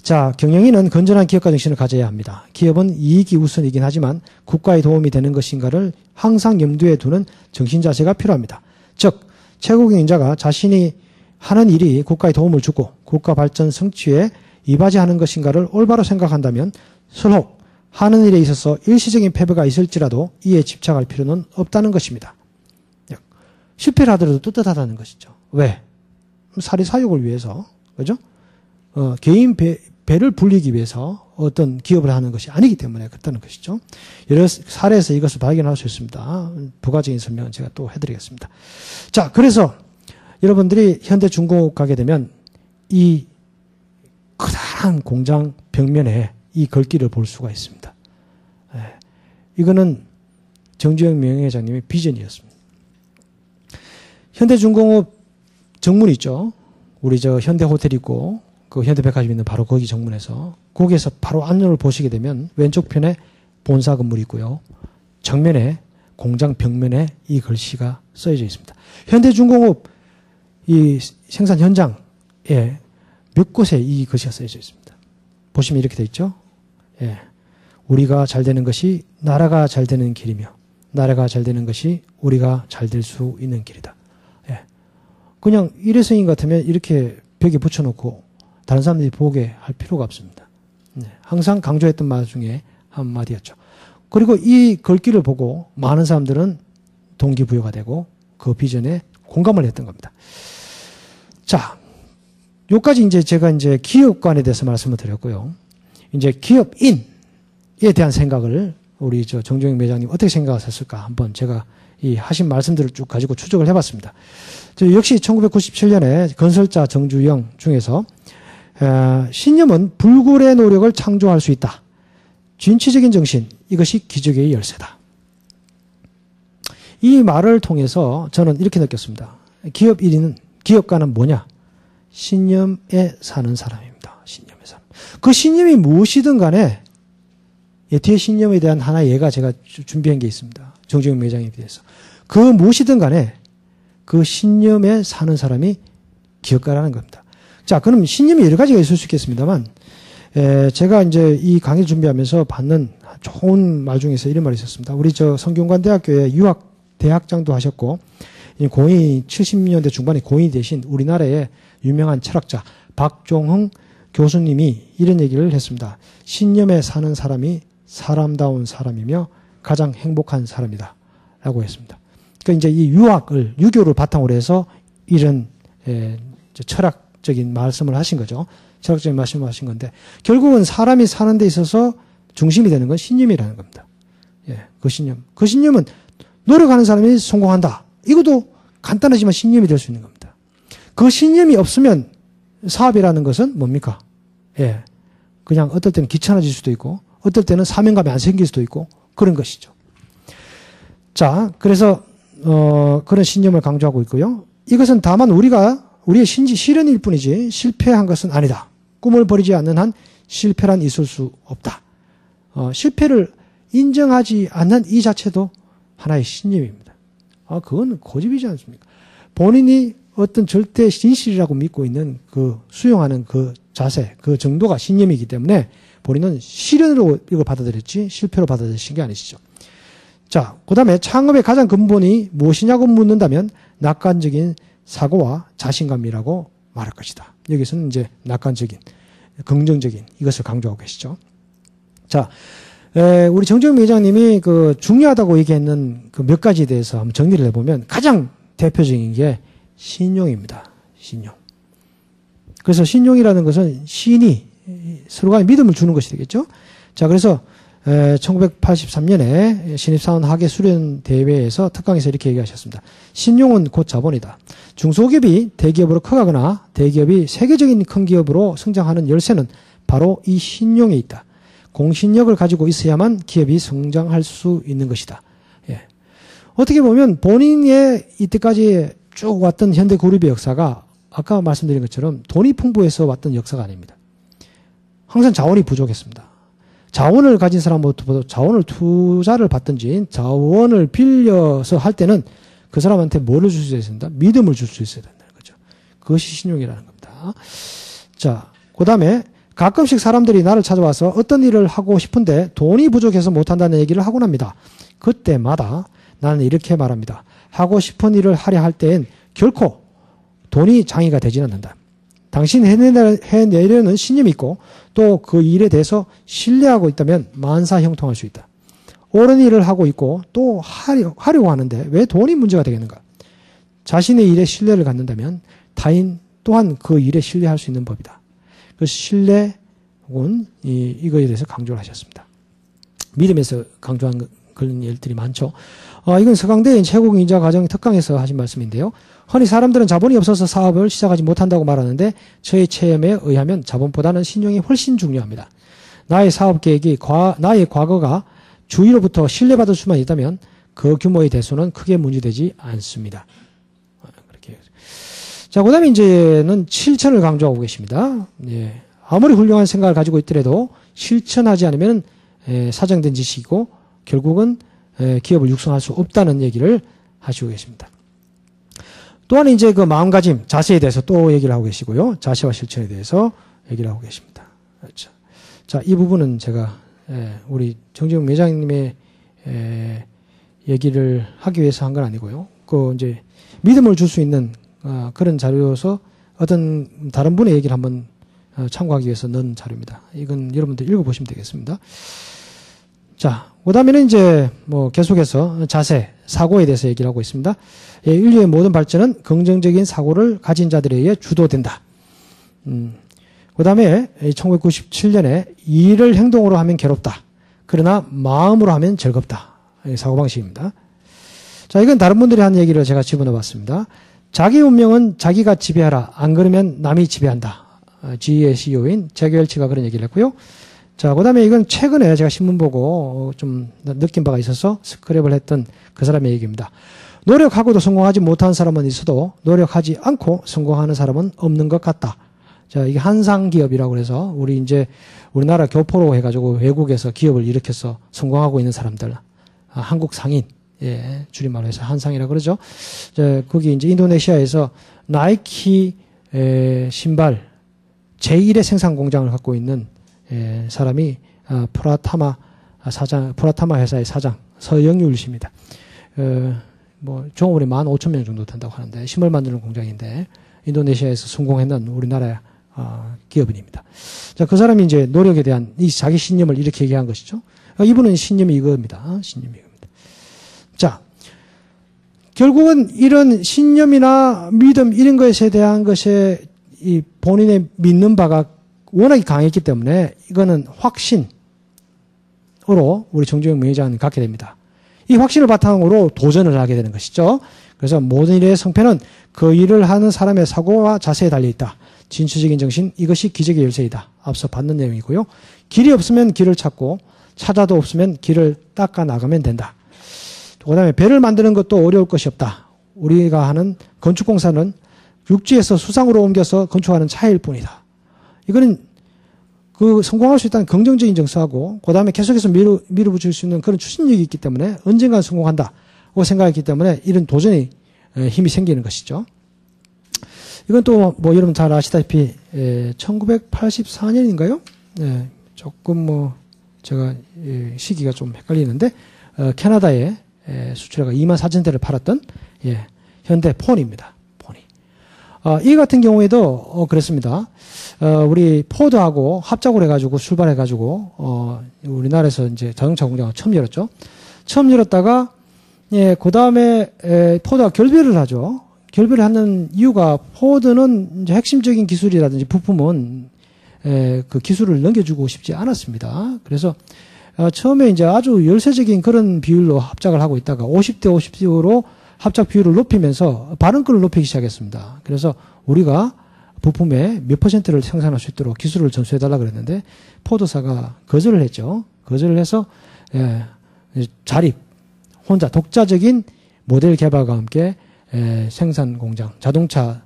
자, 경영인은 건전한 기업가 정신을 가져야 합니다. 기업은 이익이 우선이긴 하지만 국가에 도움이 되는 것인가를 항상 염두에 두는 정신자세가 필요합니다. 즉, 최고 경영자가 자신이 하는 일이 국가에 도움을 주고 국가 발전 성취에 이바지하는 것인가를 올바로 생각한다면 설혹 하는 일에 있어서 일시적인 패배가 있을지라도 이에 집착할 필요는 없다는 것입니다. 실패를 하더라도 떳떳하다는 것이죠. 왜? 사리사욕을 위해서, 그죠? 개인 배를 불리기 위해서 어떤 기업을 하는 것이 아니기 때문에 그렇다는 것이죠. 여러 사례에서 이것을 발견할 수 있습니다. 부가적인 설명은 제가 또 해드리겠습니다. 자, 그래서 여러분들이 현대중공업 가게 되면 이 커다란 공장 벽면에 이 글귀를 볼 수가 있습니다. 이거는 정주영 명예회장님의 비전이었습니다. 현대중공업 정문 있죠. 우리 현대호텔 있고 그 현대백화점 있는 바로 거기 정문에서 거기에서 바로 안면을 보시게 되면 왼쪽 편에 본사 건물이 있고요. 정면에 공장 벽면에 이 글씨가 써져 있습니다. 현대중공업 이 생산 현장에 몇 곳에 이 글씨가 써져 있습니다. 보시면 이렇게 돼 있죠. 우리가 잘 되는 것이 나라가 잘 되는 길이며 나라가 잘 되는 것이 우리가 잘 될 수 있는 길이다. 그냥 일회성인 같으면 이렇게 벽에 붙여놓고 다른 사람들이 보게 할 필요가 없습니다. 항상 강조했던 말 중에 한마디였죠. 그리고 이 글귀를 보고 많은 사람들은 동기부여가 되고 그 비전에 공감을 했던 겁니다. 자, 요까지 이제 제가 이제 기업관에 대해서 말씀을 드렸고요. 이제 기업인에 대한 생각을 우리 정종영 매장님 어떻게 생각하셨을까 한번 제가 이 하신 말씀들을 쭉 가지고 추적을 해봤습니다. 역시 1997년에 건설자 정주영 중에서 신념은 불굴의 노력을 창조할 수 있다. 진취적인 정신, 이것이 기적의 열쇠다. 이 말을 통해서 저는 이렇게 느꼈습니다. 기업 1위는, 기업가는 뭐냐? 신념에 사는 사람입니다. 신념에 사는. 그 신념이 무엇이든 간에 뒤에 신념에 대한 하나의 예가 제가 준비한 게 있습니다. 정주영 매장에 대해서. 그 무엇이든 간에 그 신념에 사는 사람이 기업가라는 겁니다. 자, 그럼 신념이 여러 가지가 있을 수 있겠습니다만, 제가 이제 이 강의를 준비하면서 받는 좋은 말 중에서 이런 말이 있었습니다. 우리 성균관대학교에 유학 대학장도 하셨고, 고인, 70년대 중반에 고인이 되신 우리나라의 유명한 철학자 박종흥 교수님이 이런 얘기를 했습니다. 신념에 사는 사람이 사람다운 사람이며 가장 행복한 사람이다. 라고 했습니다. 그러니까 이제 이 유교를 바탕으로 해서 이런 철학적인 말씀을 하신 거죠. 철학적인 말씀을 하신 건데, 결국은 사람이 사는 데 있어서 중심이 되는 건 신념이라는 겁니다. 그 신념. 그 신념은 노력하는 사람이 성공한다. 이것도 간단하지만 신념이 될 수 있는 겁니다. 그 신념이 없으면 사업이라는 것은 뭡니까? 그냥 어떨 때는 귀찮아질 수도 있고, 어떨 때는 사명감이 안 생길 수도 있고, 그런 것이죠. 자, 그래서, 그런 신념을 강조하고 있고요. 이것은 다만 우리의 실현일 뿐이지 실패한 것은 아니다. 꿈을 버리지 않는 한 실패란 있을 수 없다. 실패를 인정하지 않는 이 자체도 하나의 신념입니다. 그건 고집이지 않습니까? 본인이 어떤 절대 진실이라고 믿고 있는 그 수용하는 그 자세, 그 정도가 신념이기 때문에 본인은 실현으로 이걸 받아들였지 실패로 받아들이신 게 아니시죠. 자, 그 다음에 창업의 가장 근본이 무엇이냐고 묻는다면 낙관적인 사고와 자신감이라고 말할 것이다. 여기서는 이제 낙관적인, 긍정적인 이것을 강조하고 계시죠. 자, 우리 정주영 회장님이 그 중요하다고 얘기했는 그 몇 가지에 대해서 한번 정리를 해보면 가장 대표적인 게 신용입니다. 신용. 그래서 신용이라는 것은 신이 서로 간에 믿음을 주는 것이 되겠죠. 자, 그래서 1983년에 신입사원 학예 수련 대회에서 특강에서 이렇게 얘기하셨습니다. 신용은 곧 자본이다. 중소기업이 대기업으로 커가거나 대기업이 세계적인 큰 기업으로 성장하는 열쇠는 바로 이 신용에 있다. 공신력을 가지고 있어야만 기업이 성장할 수 있는 것이다. 예. 어떻게 보면 본인의 이때까지 쭉 왔던 현대그룹의 역사가 아까 말씀드린 것처럼 돈이 풍부해서 왔던 역사가 아닙니다. 항상 자원이 부족했습니다. 자원을 가진 사람부터 자원을 투자를 받든지 자원을 빌려서 할 때는 그 사람한테 뭐를 줄 수 있어야 된다? 믿음을 줄 수 있어야 된다는 거죠. 그것이 신용이라는 겁니다. 자, 그 다음에 가끔씩 사람들이 나를 찾아와서 어떤 일을 하고 싶은데 돈이 부족해서 못한다는 얘기를 하곤 합니다. 그때마다 나는 이렇게 말합니다. 하고 싶은 일을 하려 할 때엔 결코 돈이 장애가 되지는 않는다. 당신 해내려는 신념이 있고 또 그 일에 대해서 신뢰하고 있다면 만사 형통할 수 있다. 옳은 일을 하고 있고 또 하려고 하는데 왜 돈이 문제가 되겠는가? 자신의 일에 신뢰를 갖는다면 타인 또한 그 일에 신뢰할 수 있는 법이다. 그 신뢰 혹은 이거에 대해서 강조를 하셨습니다. 믿음에서 강조한 그런 일들이 많죠. 이건 서강대인 최고경영자 과정 특강에서 하신 말씀인데요. 흔히 사람들은 자본이 없어서 사업을 시작하지 못한다고 말하는데 저의 체험에 의하면 자본보다는 신용이 훨씬 중요합니다. 나의 사업 계획이 나의 과거가 주위로부터 신뢰받을 수만 있다면 그 규모의 대수는 크게 문제되지 않습니다. 그렇게. 자, 그 다음에 이제는 실천을 강조하고 계십니다. 예. 아무리 훌륭한 생각을 가지고 있더라도 실천하지 않으면 사정된 짓이고 결국은 기업을 육성할 수 없다는 얘기를 하시고 계십니다. 또한 이제 그 마음가짐, 자세에 대해서 또 얘기를 하고 계시고요. 자세와 실천에 대해서 얘기를 하고 계십니다. 그렇죠. 자, 이 부분은 제가 우리 정지용 회장님의 얘기를 하기 위해서 한 건 아니고요. 그 이제 믿음을 줄 수 있는 그런 자료여서 어떤 다른 분의 얘기를 한번 참고하기 위해서 넣은 자료입니다. 이건 여러분들 읽어보시면 되겠습니다. 자, 그 다음에는 이제 뭐 계속해서 자세, 사고에 대해서 얘기를 하고 있습니다. 인류의 모든 발전은 긍정적인 사고를 가진 자들에 의해 주도된다. 그 다음에 1997년에 일을 행동으로 하면 괴롭다. 그러나 마음으로 하면 즐겁다. 사고방식입니다. 자, 이건 다른 분들이 한 얘기를 제가 집어넣어 봤습니다. 자기 운명은 자기가 지배하라. 안 그러면 남이 지배한다. GE의 CEO인 잭 웰치가 그런 얘기를 했고요. 자, 그 다음에 이건 최근에 제가 신문 보고 좀 느낀 바가 있어서 스크랩을 했던 그 사람의 얘기입니다. 노력하고도 성공하지 못한 사람은 있어도 노력하지 않고 성공하는 사람은 없는 것 같다. 자, 이게 한상기업이라고 해서 우리나라 교포로 해가지고 외국에서 기업을 일으켜서 성공하고 있는 사람들, 한국 상인, 예, 줄임말로 해서 한상이라고 그러죠. 거기 이제 인도네시아에서 나이키 신발 제1의 생산 공장을 갖고 있는 사람이 프라타마 회사의 사장 서영율 씨입니다. 뭐 종업원이 15,000명 정도 된다고 하는데 심을 만드는 공장인데 인도네시아에서 성공했는 우리나라의 기업인입니다. 자, 그 사람이 이제 노력에 대한 이 자기 신념을 이렇게 얘기한 것이죠. 이분은 신념이 이겁니다. 신념이 이겁니다. 자, 결국은 이런 신념이나 믿음 이런 것에 대한 것에 이 본인의 믿는 바가 워낙에 강했기 때문에 이거는 확신으로 우리 정주영 명예회장은 갖게 됩니다. 이 확신을 바탕으로 도전을 하게 되는 것이죠. 그래서 모든 일의 성패는 그 일을 하는 사람의 사고와 자세에 달려있다. 진취적인 정신, 이것이 기적의 열쇠이다. 앞서 받는 내용이고요. 길이 없으면 길을 찾고 찾아도 없으면 길을 닦아 나가면 된다. 그 다음에 배를 만드는 것도 어려울 것이 없다. 우리가 하는 건축공사는 육지에서 수상으로 옮겨서 건축하는 차이일 뿐이다. 이거는 성공할 수 있다는 긍정적인 정서하고 그 다음에 계속해서 밀어붙일 수 있는 그런 추진력이 있기 때문에 언젠간 성공한다고 생각했기 때문에 이런 도전이 힘이 생기는 것이죠. 이건 또 뭐 여러분 잘 아시다시피 1984년인가요? 네, 조금 뭐 제가 시기가 좀 헷갈리는데 캐나다에 수출해가 24,000대를 팔았던 현대 폰입니다. 폰이. 이 같은 경우에도 그랬습니다. 우리 포드하고 합작을 해가지고 출발해가지고 우리나라에서 이제 자동차 공장을 처음 열었죠. 처음 열었다가 그 다음에 포드가 결별을 하죠. 결별을 하는 이유가 포드는 이제 핵심적인 기술이라든지 부품은 그 기술을 넘겨주고 싶지 않았습니다. 그래서 처음에 이제 아주 열세적인 그런 비율로 합작을 하고 있다가 50대 50으로 합작 비율을 높이면서 발언권을 높이기 시작했습니다. 그래서 우리가 부품의 몇 퍼센트를 생산할 수 있도록 기술을 전수해달라 그랬는데 포드사가 거절을 했죠. 거절을 해서 자립, 혼자 독자적인 모델 개발과 함께 생산 공장, 자동차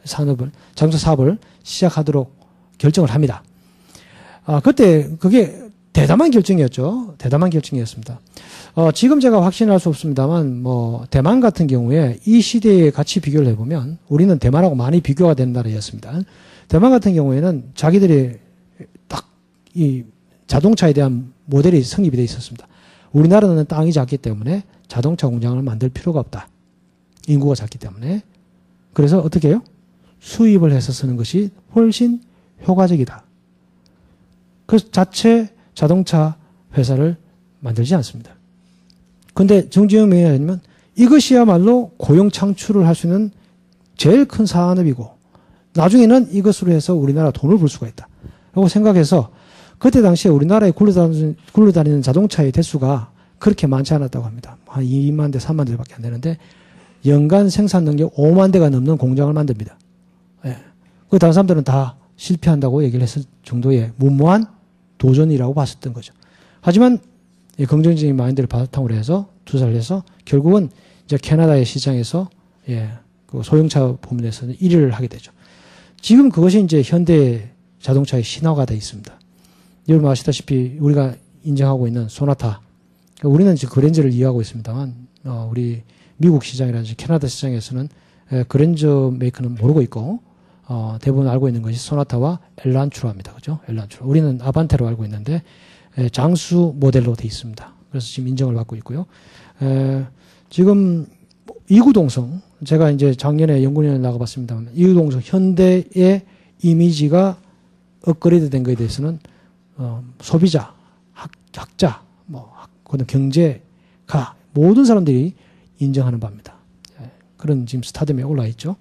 사업을 시작하도록 결정을 합니다. 그때 그게 대담한 결정이었죠. 대담한 결정이었습니다. 지금 제가 확신할 수 없습니다만, 대만 같은 경우에 이 시대에 같이 비교를 해보면, 우리는 대만하고 많이 비교가 되는 나라였습니다. 대만 같은 경우에는 자기들이 딱 이 자동차에 대한 모델이 성립이 되어 있었습니다. 우리나라는 땅이 작기 때문에 자동차 공장을 만들 필요가 없다. 인구가 작기 때문에. 그래서 어떻게 해요? 수입을 해서 쓰는 것이 훨씬 효과적이다. 그래서 자체 자동차 회사를 만들지 않습니다. 근데 정지영 명예회장님은 이것이야말로 고용 창출을 할 수 있는 제일 큰 산업이고 나중에는 이것으로 해서 우리나라 돈을 벌 수가 있다. 라고 생각해서 그때 당시에 우리나라에 굴러다니는 자동차의 대수가 그렇게 많지 않았다고 합니다. 한 2만 대, 3만 대밖에 안 되는데 연간 생산 능력 5만 대가 넘는 공장을 만듭니다. 그 다른 사람들은 다 실패한다고 얘기를 했을 정도의 무모한 도전이라고 봤었던 거죠. 하지만 긍정적인 마인드를 바탕으로 해서 투자를 해서 결국은 이제 캐나다의 시장에서 그 소형차 부문에서는 1위를 하게 되죠. 지금 그것이 이제 현대 자동차의 신화가 되어 있습니다. 여러분 아시다시피 우리가 인정하고 있는 소나타. 우리는 이제 그랜저를 이해하고 있습니다만, 우리 미국 시장이라든지 캐나다 시장에서는 그랜저 메이커는 모르고 있고, 대부분 알고 있는 것이 소나타와 엘란트라입니다. 그죠? 엘란트라. 우리는 아반떼로 알고 있는데, 장수 모델로 되어 있습니다. 그래서 지금 인정을 받고 있고요. 지금 이구동성, 제가 이제 작년에 연구원에 나가봤습니다만, 이구동성 현대의 이미지가 업그레이드 된 것에 대해서는 소비자, 학자, 경제가 모든 사람들이 인정하는 바입니다. 그런 지금 스타덤에 올라 있죠.